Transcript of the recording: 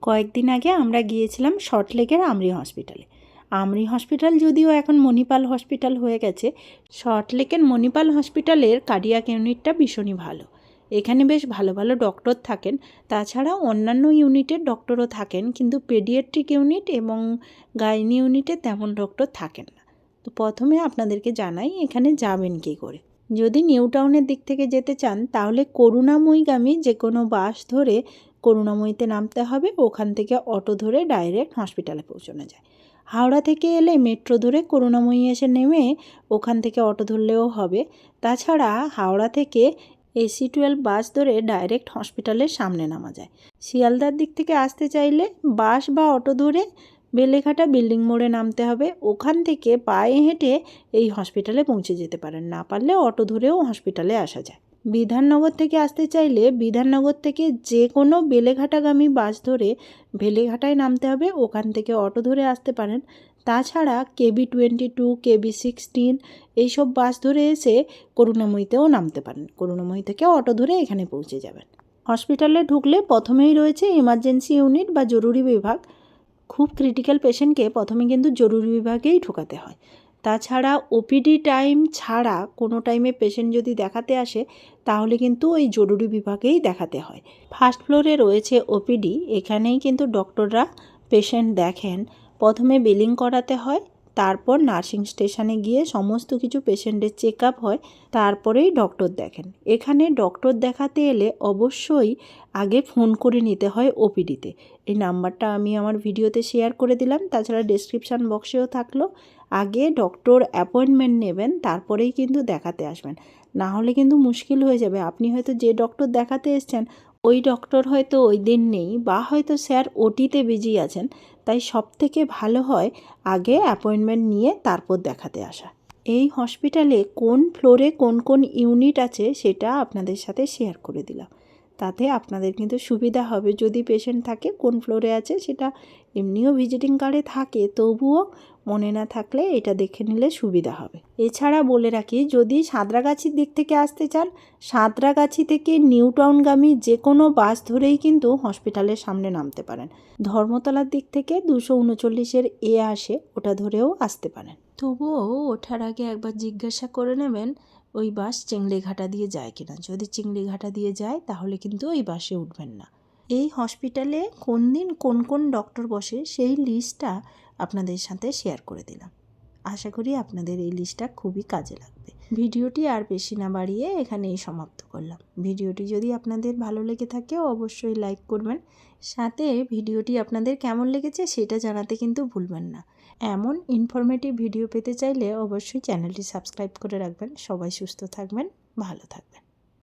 কয়েকদিন আগে আমরা গিয়েছিলাম সল্টলেকের আমরি হসপিটালে। আমরি হসপিটাল যদিও এখন মণিপাল হসপিটাল হয়ে গেছে, সল্টলেকের মণিপাল হসপিটালের কার্ডিয়াক ইউনিটটা ভীষণই ভালো। এখানে বেশ ভালো ভালো ডক্টর থাকেন, তাছাড়া অন্যান্য ইউনিটের ডক্টরও থাকেন, কিন্তু পেডিয়াট্রিক ইউনিট এবং গাইনি ইউনিটে তেমন ডক্টর থাকেন না। তো প্রথমে আপনাদেরকে জানাই এখানে যাবেন কী করে। যদি নিউ টাউনের দিক থেকে যেতে চান তাহলে করুণাময়ীগামী যে কোনো বাস ধরে করুণাময়ীতে নামতে হবে, ওখান থেকে অটো ধরে ডাইরেক্ট হসপিটালে পৌঁছানো যায়। হাওড়া থেকে এলে মেট্রো ধরে করুণাময়ী এসে নেমে ওখান থেকে অটো ধরলেও হবে। তাছাড়া হাওড়া থেকে AC12 বাস ধরে ডাইরেক্ট হসপিটালের সামনে নামা যায়। শিয়ালদার দিক থেকে আসতে চাইলে বাস বা অটো ধরে বেলেঘাটা বিল্ডিং মোড়ে নামতে হবে, ওখান থেকে পায়ে হেঁটে এই হসপিটালে পৌঁছে যেতে পারেন, না পারলে অটো ধরেও হসপিটালে আসা যায়। বিধাননগর থেকে আসতে চাইলে বিধাননগর থেকে যে কোনো বেলেঘাটাগামী বাস ধরে বেলেঘাটায় নামতে হবে, ওখান থেকে অটো ধরে আসতে পারেন। তাছাড়া KB22, KB16 এইসব বাস ধরে এসে করুণাময়ীতেও নামতে পারেন। করুণাময়ী থেকে অটো ধরে এখানে পৌঁছে যাবেন। হসপিটালে ঢুকলে প্রথমেই রয়েছে এমার্জেন্সি ইউনিট বা জরুরি বিভাগ। খুব ক্রিটিক্যাল পেশেন্টকে প্রথমে কিন্তু জরুরি বিভাগেই ঢোকাতে হয়। তাছাড়া OPD টাইম ছাড়া কোনো টাইমে পেশেন্ট যদি দেখাতে আসে তাহলে কিন্তু ওই জরুরি বিভাগেই দেখাতে হয়। ফার্স্ট ফ্লোরে রয়েছে OPD, এখানেই কিন্তু ডক্টররা পেশেন্ট দেখেন। প্রথমে বিলিং করাতে হয়, তারপর নার্সিং স্টেশনে গিয়ে সমস্ত কিছু পেশেন্টের চেক আপ হয়, তারপরেই ডক্টর দেখেন। এখানে ডক্টর দেখাতে এলে অবশ্যই আগে ফোন করে নিতে হয় OPDতে। এই নাম্বারটা আমি আমার ভিডিওতে শেয়ার করে দিলাম, তাছাড়া ডেসক্রিপশান বক্সেও থাকলো। আগে ডক্টর অ্যাপয়েন্টমেন্ট নেবেন, তারপরেই কিন্তু দেখাতে আসবেন, না হলে কিন্তু মুশকিল হয়ে যাবে। আপনি হয়তো যে ডক্টর দেখাতে এসছেন ওই ডক্টর হয়তো ওই দিন নেই, বা হয়তো স্যার OTতে বিজি আছেন। তাই সবথেকে ভালো হয় আগে অ্যাপয়েন্টমেন্ট নিয়ে তারপর দেখাতে আসা। এই হসপিটালে কোন ফ্লোরে কোন কোন ইউনিট আছে সেটা আপনাদের সাথে শেয়ার করে দিলাম, তাতে আপনাদের কিন্তু সুবিধা হবে। যদি পেশেন্ট থাকে কোন ফ্লোরে আছে সেটা এমনিও ভিজিটিং কার্ডে থাকে, তবুও মনে না থাকলে এটা দেখে নিলে সুবিধা হবে। এছাড়া বলে রাখি, যদি সাঁতরাগাছির দিক থেকে আসতে চান, সাঁতরাগাছি থেকে নিউ টাউনগামী যে কোনো বাস ধরেই কিন্তু হসপিটালের সামনে নামতে পারেন। ধর্মতলার দিক থেকে 239 আসে, ওটা ধরেও আসতে পারেন। তবুও ওঠার আগে একবার জিজ্ঞাসা করে নেবেন ওই বাস চিংড়িঘাটা দিয়ে যায় কিনা। যদি চিংড়িঘাটা দিয়ে যায় তাহলে কিন্তু ওই বাসে উঠবেন না। এই হসপিটালে কোন দিন কোন কোন ডক্টর বসে সেই লিস্টটা আপনাদের সাথে শেয়ার করে দিলাম। আশা করি আপনাদের এই লিস্টটা খুবই কাজে লাগবে। ভিডিওটি আর বেশি না বাড়িয়ে এখানেই সমাপ্ত করলাম। ভিডিওটি যদি আপনাদের ভালো লেগে থাকে অবশ্যই লাইক করবেন, সাথে ভিডিওটি আপনাদের কেমন লেগেছে সেটা জানাতে কিন্তু ভুলবেন না। এমন ইনফরমেটিভ ভিডিও পেতে চাইলে অবশ্যই চ্যানেলটি সাবস্ক্রাইব করে রাখবেন। সবাই সুস্থ থাকবেন, ভালো থাকবেন।